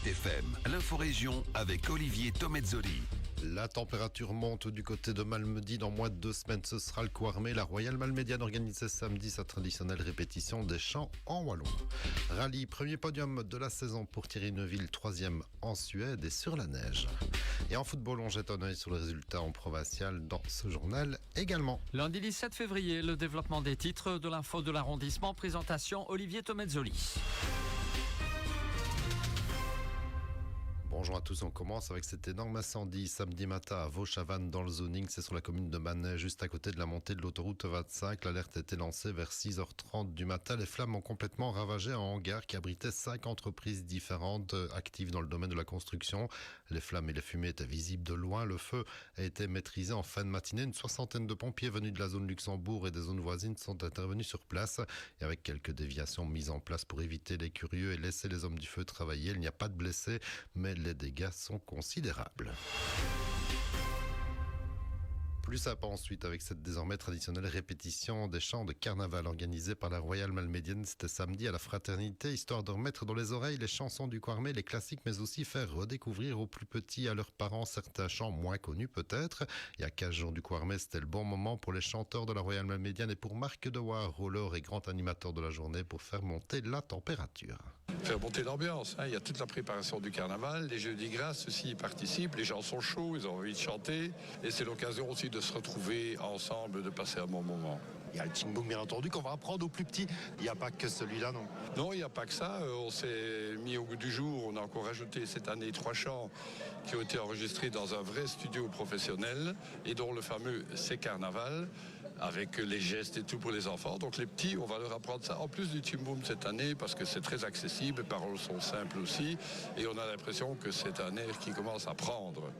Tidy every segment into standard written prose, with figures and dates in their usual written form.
FM, l'inforégion avec Olivier Tomezzoli. La température monte du côté de Malmedy. Dans moins de 2 semaines, ce sera le Quarmé. La Royale Malmédiane organisait samedi sa traditionnelle répétition des chants en wallon. Rallye, premier podium de la saison pour Thierry Neuville, 3e en Suède et sur la neige. Et en football, on jette un œil sur le résultat en provincial dans ce journal également. Lundi 17 février, le développement des titres de l'info de l'arrondissement. Présentation Olivier Tomezzoli. Bonjour à tous, on commence avec cet énorme incendie samedi matin à Vaux-Chavannes dans le zoning, c'est sur la commune de Manet, juste à côté de la montée de l'autoroute 25. L'alerte a été lancée vers 6h30 du matin. Les flammes ont complètement ravagé un hangar qui abritait 5 entreprises différentes actives dans le domaine de la construction. Les flammes et les fumées étaient visibles de loin. Le feu a été maîtrisé en fin de matinée. Une soixantaine de pompiers venus de la zone Luxembourg et des zones voisines sont intervenus sur place et avec quelques déviations mises en place pour éviter les curieux et laisser les hommes du feu travailler. Il n'y a pas de blessés, mais les dégâts sont considérables. Plus sympa ensuite avec cette désormais traditionnelle répétition des chants de carnaval organisée par la Royale Malmédienne. C'était samedi à la Fraternité, histoire de remettre dans les oreilles les chansons du Quarmé, les classiques, mais aussi faire redécouvrir aux plus petits, à leurs parents, certains chants moins connus peut-être. Il y a 15 jours du Quarmé, c'était le bon moment pour les chanteurs de la Royale Malmédienne et pour Marc Dewar, roller et grand animateur de la journée, pour faire monter la température. Faire monter l'ambiance, il y a toute la préparation du carnaval, les jeudis grâce aussi y participent, les gens sont chauds, ils ont envie de chanter et c'est l'occasion aussi de se retrouver ensemble, de passer un bon moment. Il y a le Timboum bien entendu qu'on va apprendre aux plus petits, il n'y a pas que celui-là non. Non, il n'y a pas que ça, on s'est mis au goût du jour, on a encore ajouté cette année 3 chants qui ont été enregistrés dans un vrai studio professionnel et dont le fameux C'est Carnaval, avec les gestes et tout pour les enfants. Donc les petits, on va leur apprendre ça en plus du Timboum cette année parce que c'est très accessible, les paroles sont simples aussi et on a l'impression que c'est un air qui commence à prendre.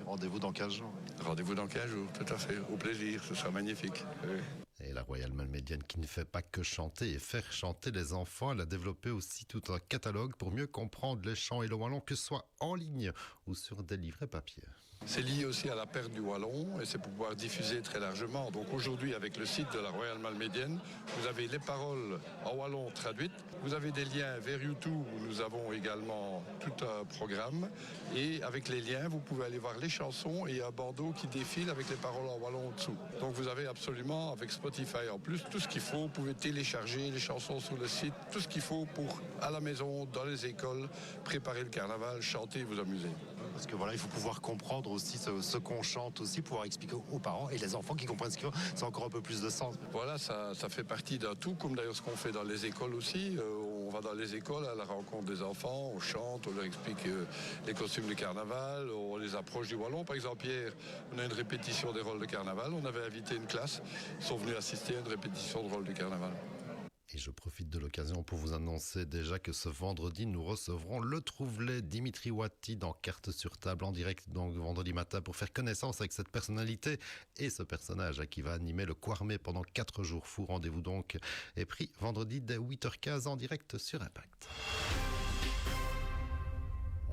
Rendez-vous dans 15 jours. Rendez-vous dans 15 jours, tout à fait, au plaisir, ce sera magnifique. Oui. Et la Royale Malmédienne qui ne fait pas que chanter et faire chanter les enfants, elle a développé aussi tout un catalogue pour mieux comprendre les chants et le wallon, que ce soit en ligne ou sur des livrets papier. C'est lié aussi à la perte du wallon et c'est pour pouvoir diffuser très largement. Donc aujourd'hui, avec le site de la Royale Malmédienne, vous avez les paroles en wallon traduites. Vous avez des liens vers YouTube où nous avons également tout un programme. Et avec les liens, vous pouvez aller voir les chansons et il y a un bandeau qui défile avec les paroles en wallon en dessous. Donc vous avez absolument, avec Spotify en plus, tout ce qu'il faut. Vous pouvez télécharger les chansons sur le site, tout ce qu'il faut pour, à la maison, dans les écoles, préparer le carnaval, chanter, vous amuser. Parce que voilà, il faut pouvoir comprendre aussi ce qu'on chante aussi, pouvoir expliquer aux parents et les enfants qui comprennent ce qu'il faut, c'est encore un peu plus de sens. Voilà, ça fait partie d'un tout, comme d'ailleurs ce qu'on fait dans les écoles aussi. On va dans les écoles à la rencontre des enfants, on chante, on leur explique les costumes de carnaval, on les approche du wallon. Par exemple, hier, on a une répétition des rôles de carnaval, on avait invité une classe, ils sont venus assister à une répétition de rôles de carnaval. Et je profite de l'occasion pour vous annoncer déjà que ce vendredi, nous recevrons le trouvelet Dimitri Watti dans Carte sur table en direct, donc vendredi matin, pour faire connaissance avec cette personnalité et ce personnage qui va animer le Quarmé pendant 4 jours fous. Rendez-vous donc est pris vendredi dès 8h15 en direct sur Impact.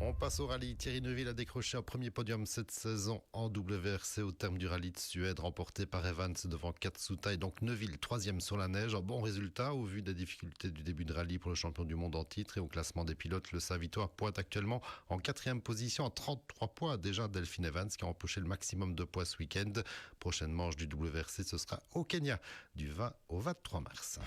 On passe au rallye. Thierry Neuville a décroché un premier podium cette saison en WRC au terme du rallye de Suède, remporté par Evans devant Katsuta. Et donc Neuville, 3e sur la neige. Un bon résultat au vu des difficultés du début de rallye pour le champion du monde en titre. Et au classement des pilotes, le Saint-Victoire pointe actuellement en 4e position à 33 points. Déjà Delphine Evans qui a empoché le maximum de points ce week-end. Prochaine manche du WRC, ce sera au Kenya du 20 au 23 mars.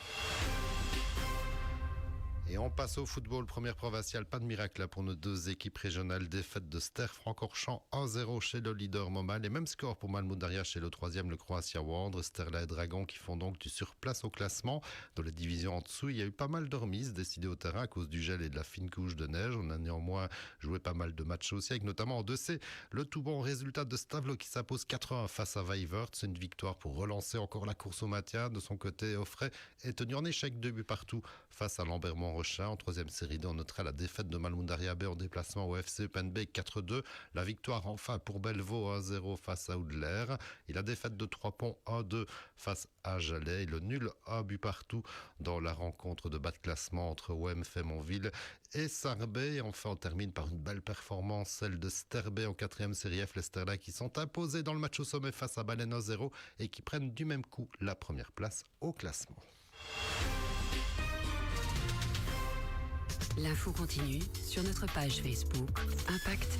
Et on passe au football, première provinciale, pas de miracle là pour nos 2 équipes régionales. Défaite de Ster-Francorchamps 1-0 chez le leader Momal. Et même score pour Malmoudaria chez le 3e, le Croatia Wandre. Sterla et Dragon qui font donc du surplace au classement. Dans les divisions en dessous, il y a eu pas mal de remises décidées au terrain à cause du gel et de la fine couche de neige. On a néanmoins joué pas mal de matchs aussi, avec notamment en 2C le tout bon résultat de Stavlo qui s'impose 4-1 face à Vijvert. C'est une victoire pour relancer encore la course au maintien. De son côté, Offray est tenu en échec 2 buts partout face à Lambermont. En 3e série D, on notera la défaite de Malmoudaria B en déplacement au FC Penbe 4-2. La victoire enfin pour Bellevaux 1-0 face à Oudler. Et la défaite de Trois-Ponts 1-2 face à Jalais. Et le nul 1 but partout dans la rencontre de bas de classement entre OM Fémonville et Sarbet. Et enfin, on termine par une belle performance, celle de Sterbé en 4e série F. Les Sterla qui sont imposés dans le match au sommet face à Baleine 1-0 et qui prennent du même coup la première place au classement. L'info continue sur notre page Facebook Impact